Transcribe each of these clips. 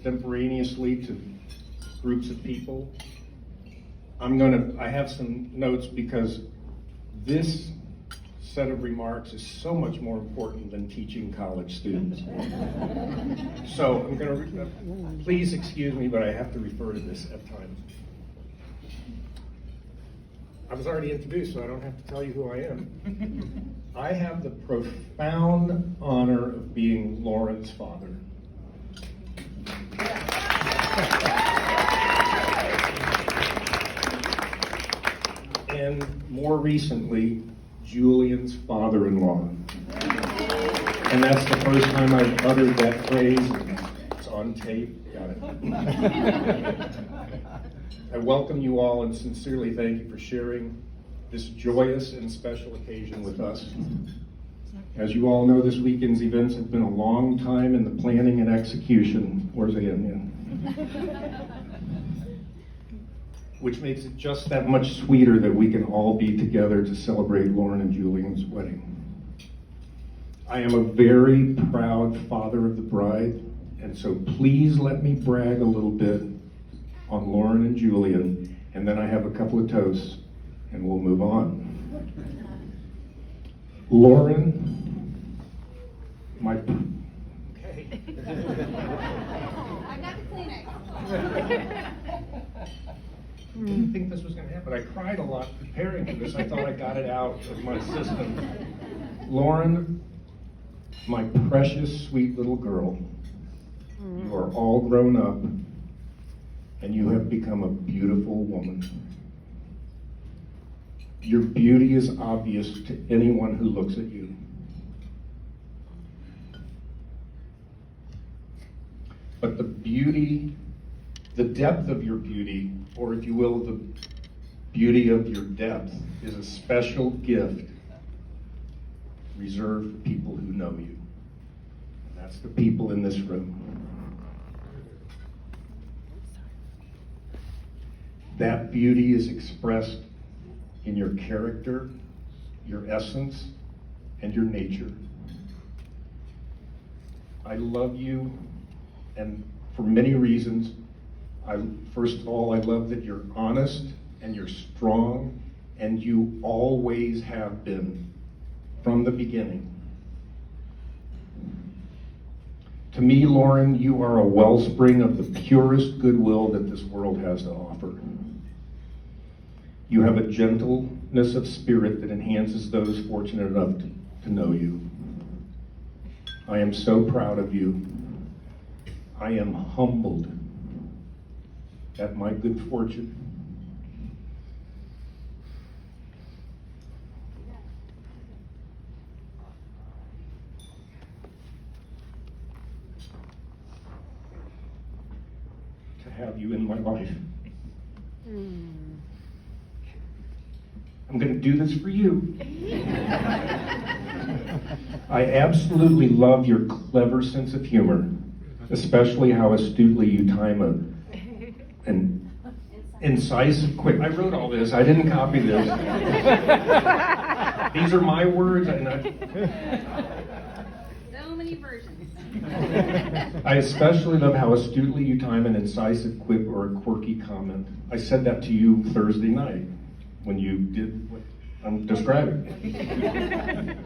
extemporaneously to groups of people. I have some notes because this set of remarks is so much more important than teaching college students. So I'm going to, please excuse me, but I have to refer to this at times. I was already introduced, so I don't have to tell you who I am. I have the profound honor of being Lauren's father. And more recently, Julian's father-in-law. And that's the first time I've uttered that phrase. It's on tape. Got it. I welcome you all and sincerely thank you for sharing this joyous and special occasion with us. As you all know, this weekend's events have been a long time in the planning and execution. Where's Ann? Which makes it just that much sweeter that we can all be together to celebrate Lauren and Julian's wedding. I am a very proud father of the bride, and so please let me brag a little bit on Lauren and Julian, and then I have a couple of toasts, and we'll move on. Lauren, okay. I got the Kleenex. I didn't think this was going to happen. I cried a lot preparing for this. I thought I got it out of my system. Lauren, my precious, sweet little girl, you are all grown up, and you have become a beautiful woman. Your beauty is obvious to anyone who looks at you. But the beauty, the depth of your beauty, or if you will, the beauty of your depth, is a special gift reserved for people who know you. And that's the people in this room. That beauty is expressed in your character, your essence, and your nature. I love you, and for many reasons. First of all, I love that you're honest and you're strong, and you always have been from the beginning. To me, Lauren, you are a wellspring of the purest goodwill that this world has to offer. You have a gentleness of spirit that enhances those fortunate enough to know you. I am so proud of you. I am humbled at my good fortune. To have you in my life. I'm going to do this for you. I absolutely love your clever sense of humor, especially how astutely you time an incisive quick. I wrote all this. I didn't copy this. These are my words. So many versions. I especially love how astutely you time an incisive quip or a quirky comment. I said that to you Thursday night when you did what I'm describing.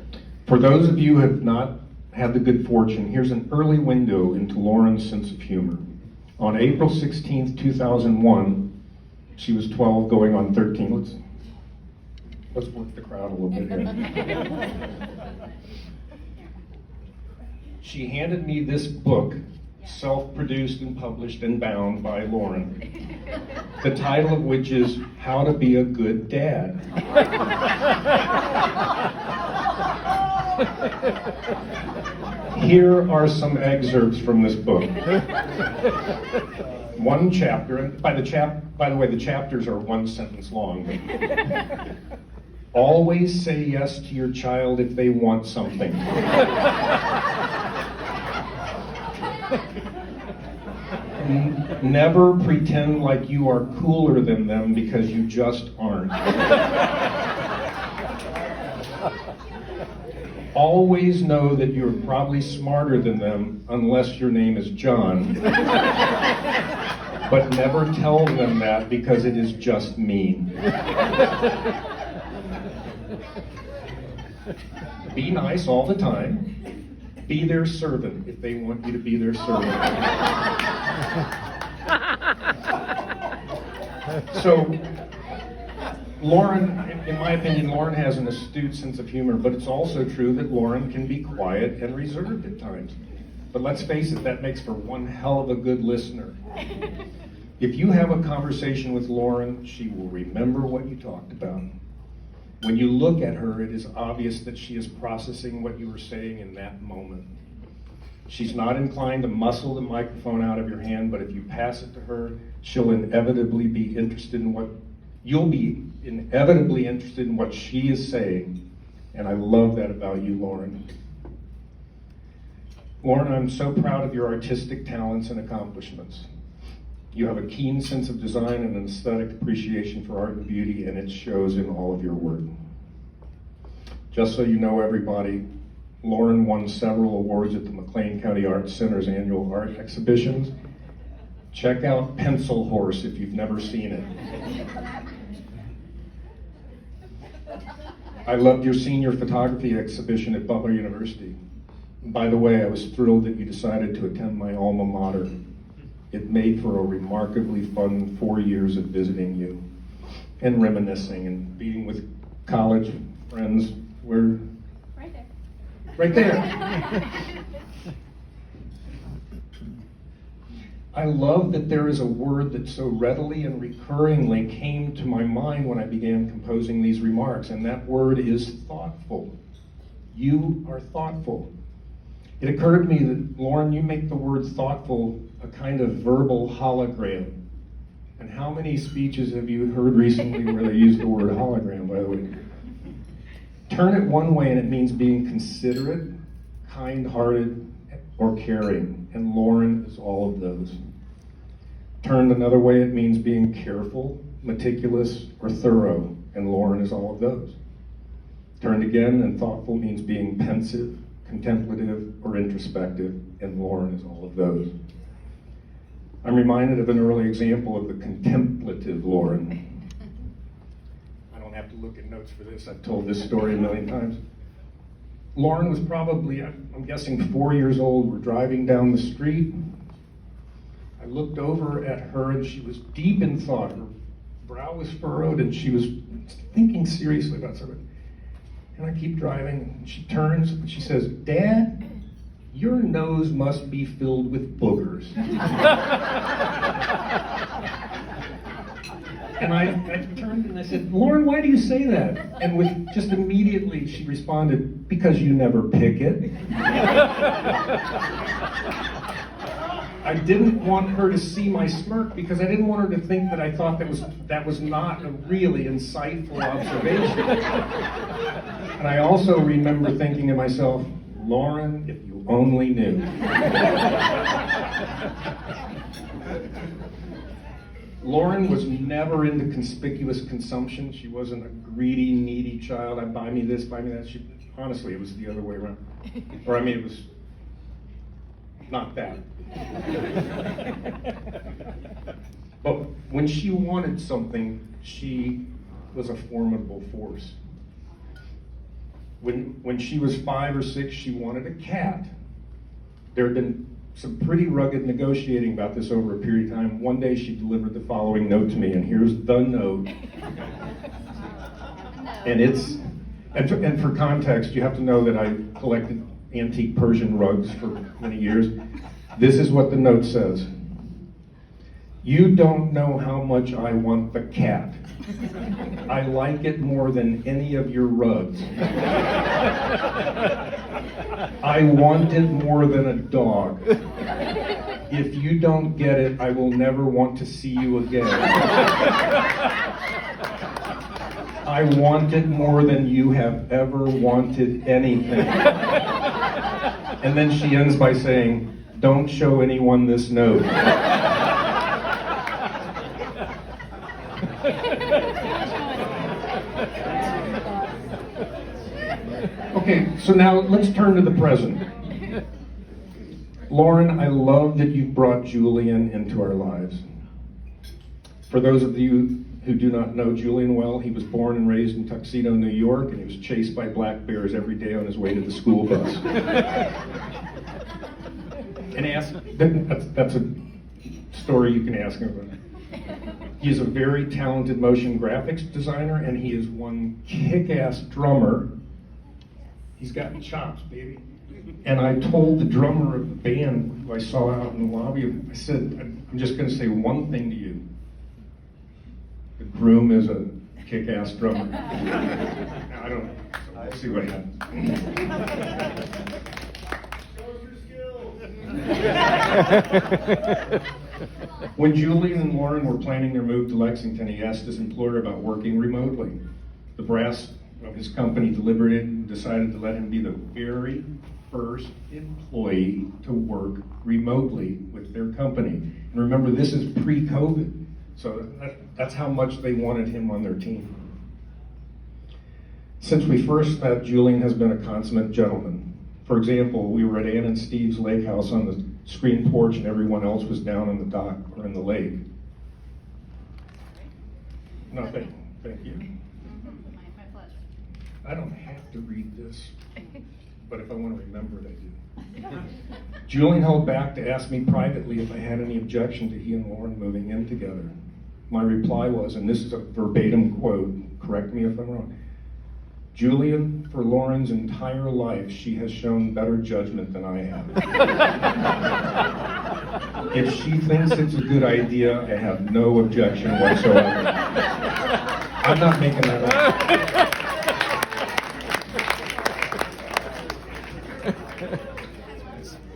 For those of you who have not had the good fortune, here's an early window into Lauren's sense of humor. On April 16th, 2001, she was 12 going on 13. Let's work the crowd a little bit here. She handed me this book, self-produced and published and bound by Lauren, the title of which is How to Be a Good Dad. Here are some excerpts from this book. One chapter, and by the way, the chapters are one sentence long. Always say yes to your child if they want something. Never pretend like you are cooler than them because you just aren't. Always know that you're probably smarter than them unless your name is John. But never tell them that because it is just mean. Be nice all the time. Be their servant if they want you to be their servant. So, Lauren, in my opinion, Lauren has an astute sense of humor, but it's also true that Lauren can be quiet and reserved at times. But let's face it, that makes for one hell of a good listener. If you have a conversation with Lauren, she will remember what you talked about. When you look at her, it is obvious that she is processing what you were saying in that moment. She's not inclined to muscle the microphone out of your hand, but if you pass it to her, she'll inevitably be interested in what you'll be inevitably interested in what she is saying. And I love that about you, Lauren. Lauren, I'm so proud of your artistic talents and accomplishments. You have a keen sense of design and an aesthetic appreciation for art and beauty, and it shows in all of your work. Just so you know, everybody, Lauren won several awards at the McLean County Arts Center's annual art exhibitions. Check out Pencil Horse if you've never seen it. I loved your senior photography exhibition at Butler University. By the way, I was thrilled that you decided to attend my alma mater. It made for a remarkably fun 4 years of visiting you and reminiscing and being with college friends. We're Right there. right there. I love that there is a word that so readily and recurringly came to my mind when I began composing these remarks, and that word is thoughtful. You are thoughtful. It occurred to me that, Lauren, you make the word thoughtful a kind of verbal hologram. And how many speeches have you heard recently where they use the word hologram, by the way? Turn it one way and it means being considerate, kind-hearted, or caring. And Lauren is all of those. Turned another way, it means being careful, meticulous, or thorough. And Lauren is all of those. Turned again, and thoughtful means being pensive, contemplative, or introspective, and Lauren is all of those. I'm reminded of an early example of the contemplative Lauren. I don't have to look at notes for this, I've told this story a million times. Lauren was probably, I'm guessing, 4 years old. We're driving down the street. I looked over at her and she was deep in thought. Her brow was furrowed and she was thinking seriously about something. And I keep driving, and she turns, and she says, "Dad, your nose must be filled with boogers." And I turned and I said, "Lauren, why do you say that?" And with just immediately she responded, "Because you never pick it." I didn't want her to see my smirk because I didn't want her to think that I thought that was not a really insightful observation. And I also remember thinking to myself, Lauren, if you only knew. Lauren was never into conspicuous consumption. She wasn't a greedy, needy child. Buy me this, buy me that. Honestly, it was the other way around. Or I mean, it was not that. But when she wanted something, she was a formidable force. When she was 5 or 6, she wanted a cat. There had been some pretty rugged negotiating about this over a period of time. One day she delivered the following note to me, and here's the note. And for context, you have to know that I collected antique Persian rugs for many years. This is what the note says. "You don't know how much I want the cat. I like it more than any of your rugs. I want it more than a dog. If you don't get it, I will never want to see you again. I want it more than you have ever wanted anything." And then she ends by saying, "Don't show anyone this note." Okay, so now let's turn to the present. Lauren, I love that you've brought Julian into our lives. For those of you who do not know Julian well, he was born and raised in Tuxedo, New York, and he was chased by black bears every day on his way to the school bus. And that's a story you can ask him about. He is a very talented motion graphics designer, and he is one kick-ass drummer. He's got chops, baby. And I told the drummer of the band who I saw out in the lobby, I said, I'm just going to say one thing to you. The groom is a kick-ass drummer. I don't know. So we'll see what happens. When Julian and Lauren were planning their move to Lexington, he asked his employer about working remotely. The brass of his company deliberated and decided to let him be the very first employee to work remotely with their company. And remember, this is pre-COVID, so that's how much they wanted him on their team. Since we first met, Julian has been a consummate gentleman. For example, we were at Ann and Steve's lake house on the screen porch, and everyone else was down on the dock or in the lake. No, thank you. My pleasure. I don't have to read this, but if I want to remember it, I do. Julian held back to ask me privately if I had any objection to he and Lauren moving in together. My reply was, and this is a verbatim quote, correct me if I'm wrong, Julian, for Lauren's entire life, she has shown better judgment than I have. If she thinks it's a good idea, I have no objection whatsoever. I'm not making that up.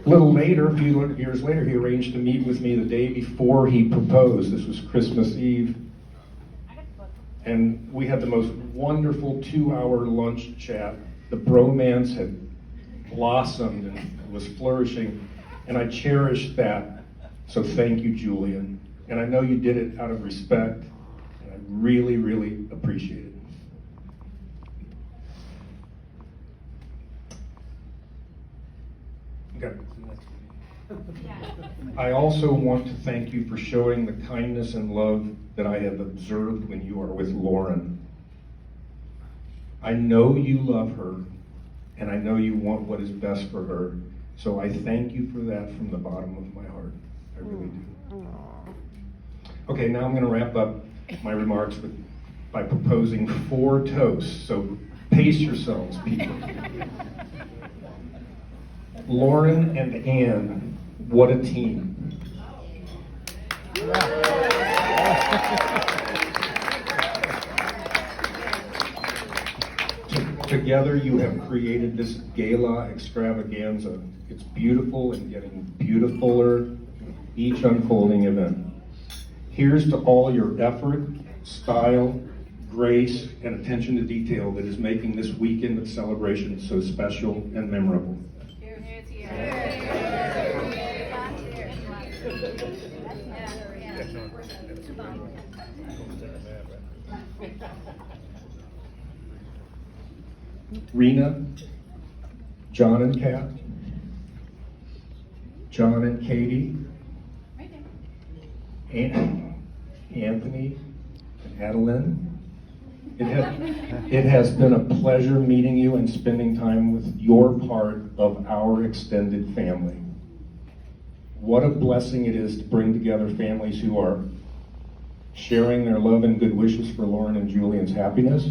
A little later, a few years later, he arranged to meet with me the day before he proposed. This was Christmas Eve. And we had the most wonderful 2-hour lunch chat. The bromance had blossomed and was flourishing, and I cherished that. So thank you, Julian. And I know you did it out of respect, and I really, really appreciate it. Okay. I also want to thank you for showing the kindness and love that I have observed when you are with Lauren. I know you love her, and I know you want what is best for her. So I thank you for that from the bottom of my heart. I really do. Okay, now I'm going to wrap up my remarks by proposing 4 toasts. So pace yourselves, people. Lauren and Ann, what a team. Together you have created this gala extravaganza. It's beautiful and getting beautifuler each unfolding event. Here's to all your effort, style, grace, and attention to detail that is making this weekend of celebration so special and memorable. Rena, John and Kat, John and Katie, Anthony and Adeline. It has been a pleasure meeting you and spending time with your part of our extended family. What a blessing it is to bring together families who are sharing their love and good wishes for Lauren and Julian's happiness,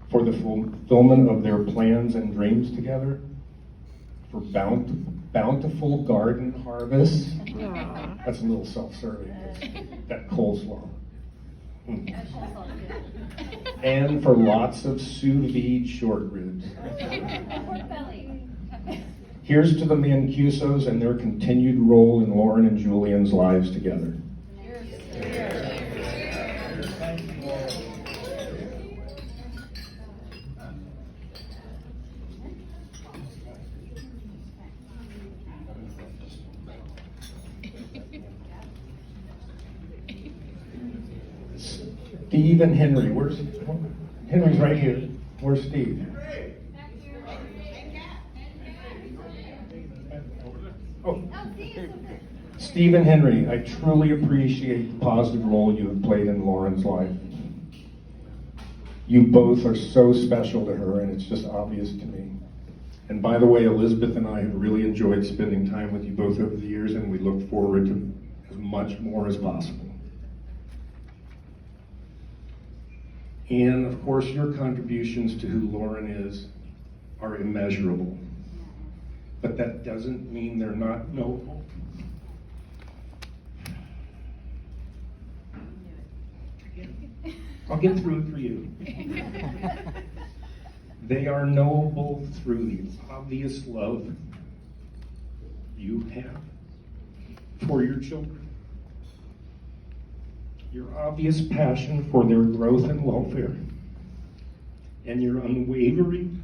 for the fulfillment of their plans and dreams together, for bountiful garden harvests. That's a little self-serving. That coleslaw. And for lots of sous vide short ribs. Here's to the Mancusos and their continued role in Lauren and Julian's lives together. Steve and Henry. Henry's right here. Where's Steve? Stephen Henry, I truly appreciate the positive role you have played in Lauren's life. You both are so special to her, and it's just obvious to me. And by the way, Elizabeth and I have really enjoyed spending time with you both over the years, and we look forward to as much more as possible. And of course, your contributions to who Lauren is are immeasurable. But that doesn't mean they're not noble. I'll get through it for you. They are knowable through the obvious love you have for your children, your obvious passion for their growth and welfare, and your unwavering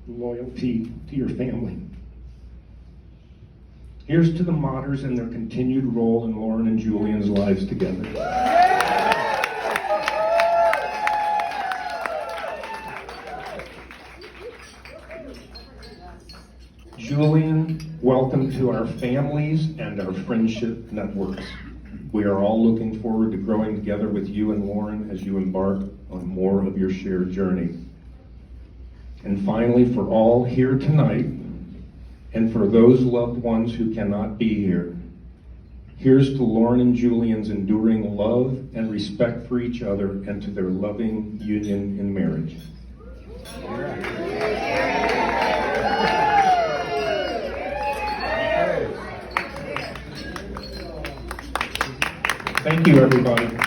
loyalty to your family. Here's to the Motters and their continued role in Lauren and Julian's lives together. Julian, welcome to our families and our friendship networks. We are all looking forward to growing together with you and Lauren as you embark on more of your shared journey. And finally, for all here tonight, and for those loved ones who cannot be here, here's to Lauren and Julian's enduring love and respect for each other and to their loving union in marriage. Thank you, everybody.